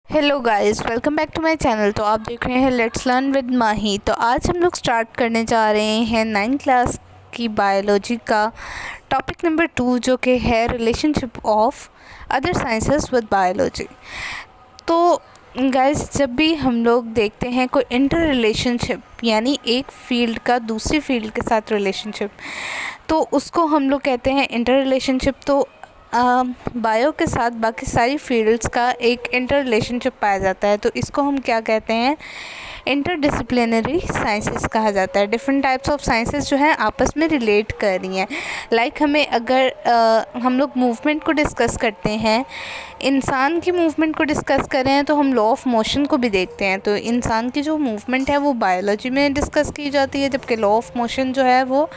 Hello guys, welcome back to my channel. तो आप देख रहे हैं लेट्स लर्न विद माही। तो आज हम लोग स्टार्ट करने जा रहे हैं 9th क्लास की बायोलॉजी का टॉपिक नंबर 2, जो कि है relationship of other sciences with biology. तो गाइस, जब भी हम लोग देखते हैं कोई इंटर रिलेशनशिप यानी एक फील्ड का दूसरी फील्ड के साथ रिलेशनशिप, तो उसको हम लोग कहते हैं इंटर रिलेशनशिप। तो बायो के साथ बाकी सारी फील्ड्स का एक इंटर रिलेशनशिप पाया जाता है, तो इसको हम क्या कहते हैं, इंटरडिसिप्लिनरी साइंसेस कहा जाता है। डिफरेंट टाइप्स ऑफ साइंसेस जो हैं आपस में रिलेट कर रही हैं। लाइक हमें अगर हम लोग मूवमेंट को डिस्कस करते हैं, इंसान की मूवमेंट को डिस्कस कर रहे हैं, तो हम लॉ ऑफ मोशन को भी देखते हैं। तो इंसान की जो मूवमेंट है वो बायोलॉजी में डिस्कस की जाती है, जबकि लॉ ऑफ मोशन जो है वो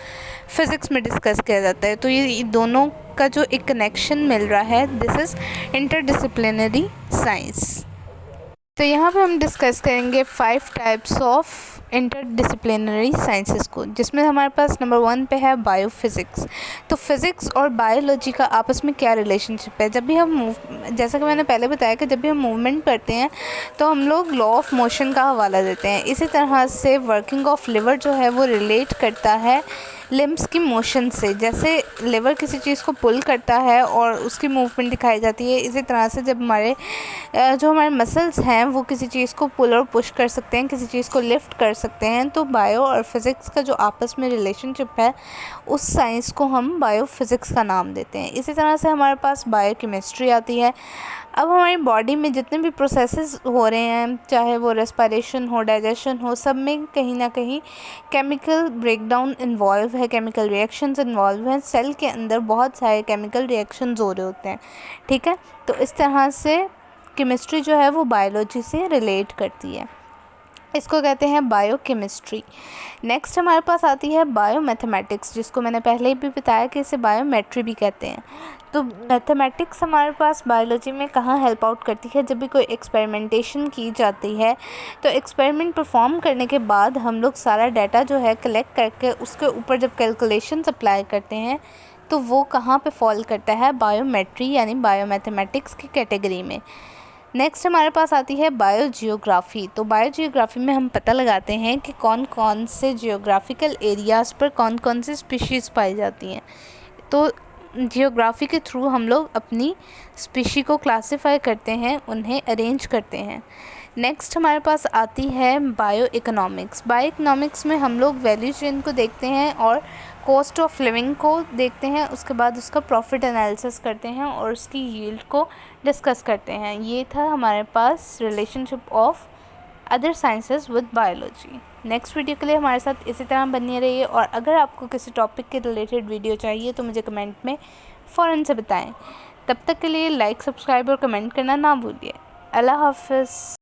फिज़िक्स में डिस्कस किया जाता है। तो ये दोनों का जो एक कनेक्शन मिल रहा है, दिस इज़ इंटरडिसिप्लिनरी साइंस। तो यहाँ पे हम डिस्कस करेंगे 5 टाइप्स ऑफ इंटरडिसिप्लिनरी साइंसेस को, जिसमें हमारे पास नंबर 1 पे है बायोफिज़िक्स। तो फिज़िक्स और बायोलॉजी का आपस में क्या रिलेशनशिप है। जब भी हम जैसा कि मैंने पहले बताया कि जब भी हम मूवमेंट करते हैं तो हम लोग लॉ ऑफ मोशन का हवाला देते हैं। इसी तरह से वर्किंग ऑफ लिवर जो है वो रिलेट करता है लिम्स की मोशन से। जैसे लिवर किसी चीज़ को पुल करता है और उसकी मूवमेंट दिखाई जाती है, इसी तरह से जब हमारे मसल्स हैं वो किसी चीज़ को पुल और पुश कर सकते हैं, किसी चीज़ को लिफ्ट कर सकते हैं। तो बायो और फिज़िक्स का जो आपस में रिलेशनशिप है, उस साइंस को हम बायोफिज़िक्स का नाम देते हैं। इसी तरह से हमारे पास बायोकेमिस्ट्री आती है। अब हमारी बॉडी में जितने भी प्रोसेसेस हो रहे हैं, चाहे वो रेस्पिरेशन हो, डाइजेशन हो, सब में कहीं ना कहीं केमिकल ब्रेकडाउन इन्वॉल्व है, केमिकल रिएक्शंस इन्वॉल्व हैं। सेल के अंदर बहुत सारे केमिकल रिएक्शंस हो रहे होते हैं, ठीक है। तो इस तरह से केमिस्ट्री जो है वो बायोलॉजी से रिलेट करती है, इसको कहते हैं बायोकेमिस्ट्री। नेक्स्ट हमारे पास आती है बायोमैथमेटिक्स, जिसको मैंने पहले ही भी बताया कि इसे बायोमेट्री भी कहते हैं। तो मैथमेटिक्स हमारे पास बायोलॉजी में कहाँ हेल्प आउट करती है, जब भी कोई एक्सपेरिमेंटेशन की जाती है, तो एक्सपेरिमेंट परफॉर्म करने के बाद हम लोग सारा डाटा जो है कलेक्ट करके उसके ऊपर जब कैलकुलेशंस अप्लाई करते हैं, तो वो कहाँ पे फॉल करता है, बायोमेट्री यानी बायोमैथमेटिक्स की कैटेगरी में। नेक्स्ट हमारे पास आती है बायोजियोग्राफी। तो बायोजियोग्राफी में हम पता लगाते हैं कि कौन कौन से जियोग्राफिकल एरियाज़ पर कौन कौन सी स्पीशीज़ पाई जाती हैं। तो जियोग्राफी के थ्रू हम लोग अपनी स्पीशी को क्लासिफाई करते हैं, उन्हें अरेंज करते हैं। नेक्स्ट हमारे पास आती है बायो इकोनॉमिक्स। बायो इकोनॉमिक्स में हम लोग वैल्यू चेन को देखते हैं और कॉस्ट ऑफ लिविंग को देखते हैं, उसके बाद उसका प्रॉफिट एनालिसिस करते हैं और उसकी यील्ड को डिस्कस करते हैं। ये था हमारे पास relationship of other sciences with biology. Next video के लिए हमारे साथ इसी तरह बने रहिए, और अगर आपको किसी टॉपिक के रिलेटेड वीडियो चाहिए तो मुझे कमेंट में फ़ौरन से बताएं। तब तक के लिए लाइक, सब्सक्राइब और कमेंट करना ना भूलिए। अल्लाह हाफ़िज़।